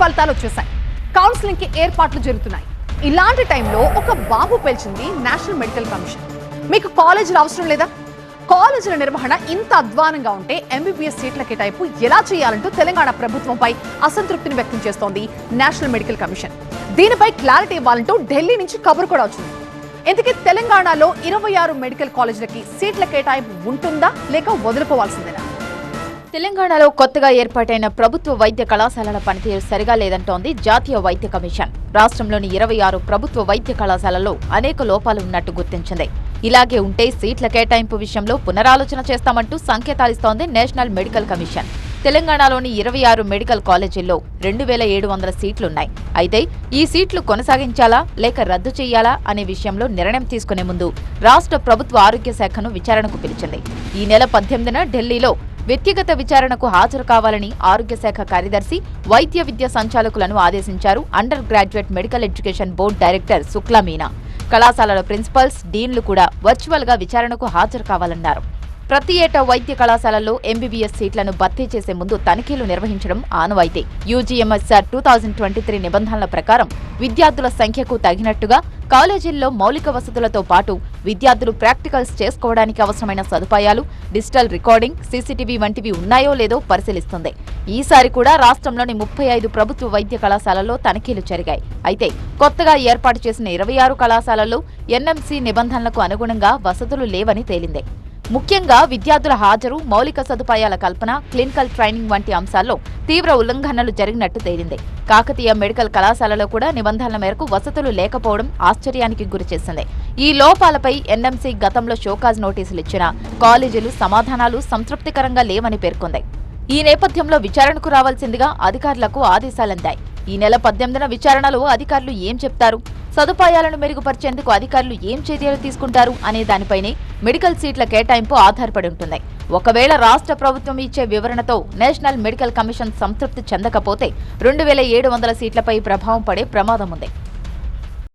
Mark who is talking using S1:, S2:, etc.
S1: ఫలితాలు వచ్చేసాయి. కౌన్సిలింగ్ కి ఏర్పాట్లు జరుగుతున్నాయి. ఇలాంటి టైంలో ఒక బాంబు పేల్చింది నేషనల్ మెడికల్ కమిషన్. మీకు కాలేజీలు అవసరం లేదా? కాలేజీల నిర్వహణ ఇంత అధ్వానంగా ఉంటే ఎంబీబీఎస్ సీట్ల కేటాయింపు ఎలా చేయాలంటూ తెలంగాణ ప్రభుత్వంపై అసంతృప్తిని వ్యక్తం చేస్తోంది నేషనల్ మెడికల్ కమిషన్. దీనిపై క్లారిటీ ఇవ్వాలంటూ ఢిల్లీ నుంచి కబురు కూడా వచ్చింది. ఇంతకీ తెలంగాణలో 26 మెడికల్ కాలేజీలకి సీట్ల కేటాయింపు ఉంటుందా లేక వదులుకోవాల్సిందేనా?
S2: తెలంగాణలో కొత్తగా ఏర్పాటైన ప్రభుత్వ వైద్య కళాశాలల పనితీరు సరిగా లేదంటోంది జాతీయ వైద్య కమిషన్. రాష్ట్రంలోని 26 ప్రభుత్వ వైద్య కళాశాలల్లో అనేక లోపాలు ఉన్నట్టు గుర్తించింది. ఇలాగే ఉంటే సీట్ల కేటాయింపు విషయంలో పునరాలోచన చేస్తామంటూ సంకేతాలిస్తోంది నేషనల్ మెడికల్ కమిషన్. తెలంగాణలోని 26 మెడికల్ కాలేజీల్లో 2700 సీట్లున్నాయి. అయితే ఈ సీట్లు కొనసాగించాలా లేక రద్దు చేయాలా అనే విషయంలో నిర్ణయం తీసుకునే ముందు రాష్ట్ర ప్రభుత్వ ఆరోగ్య శాఖను విచారణకు పిలిచింది. ఈ నెల 18న ఢిల్లీలో వ్యక్తిగత విచారణకు హాజరు కావాలని ఆరోగ్య శాఖ కార్యదర్శి వైద్య విద్య సంచాలకులను ఆదేశించారు under graduate medical education board director Shukla Meena. కళాశాలల ప్రిన్సిపల్స్, డీన్లు కూడా వర్చువల్ గా విచారణకు హాజరు కావాలన్నారు. ప్రతి ఏటా వైద్య కళాశాలల్లో ఎంబీబీఎస్ సీట్లను భర్తీ చేసే ముందు తనిఖీలు నిర్వహించడం ఆనవాయితీ. యూజీఎంఎస్ఆర్ 2023 నిబంధనల ప్రకారం విద్యార్థుల సంఖ్యకు తగినట్టుగా కాలేజీల్లో మౌలిక వసతులతో పాటు విద్యార్థులు ప్రాక్టికల్స్ చేసుకోవడానికి అవసరమైన సదుపాయాలు, డిజిటల్ రికార్డింగ్, సీసీటీవీ వంటివి ఉన్నాయో లేదో పరిశీలిస్తుంది. ఈసారి కూడా రాష్ట్రంలోని 35 ప్రభుత్వ వైద్య కళాశాలల్లో తనిఖీలు జరిగాయి. అయితే కొత్తగా ఏర్పాటు చేసిన 26 కళాశాలల్లో ఎన్ఎంసీ నిబంధనలకు అనుగుణంగా వసతులు లేవని తేలింది. ముఖ్యంగా విద్యార్థుల హాజరు, మౌలిక సదుపాయాల కల్పన, క్లినికల్ ట్రైనింగ్ వంటి అంశాల్లో తీవ్ర ఉల్లంఘనలు జరిగినట్టు తేలింది. కాకతీయ మెడికల్ కళాశాలలో కూడా నిబంధనల మేరకు వసతులు లేకపోవడం ఆశ్చర్యానికి గురిచేసింది. ఈ లోపాలపై ఎన్ఎంసీ గతంలో షోకాజ్ నోటీసులు ఇచ్చినా కాలేజీలు సమాధానాలు సంతృప్తికరంగా లేవని పేర్కొంది. ఈ నేపథ్యంలో విచారణకు రావాల్సిందిగా అధికారులకు ఆదేశాలందాయి. ఈ నెల 18న విచారణలో అధికారులు ఏం చెప్తారు, సదుపాయాలను మెరుగుపరిచేందుకు అధికారులు ఏం చర్యలు తీసుకుంటారు అనే దానిపైనే మెడికల్ సీట్ల కేటాయింపు ఆధారపడి ఉంటుంది. ఒకవేళ రాష్ట్ర ప్రభుత్వం ఇచ్చే వివరణతో నేషనల్ మెడికల్ కమిషన్ సంతృప్తి చెందకపోతే 2700 సీట్లపై ప్రభావం పడే ప్రమాదం ఉంది.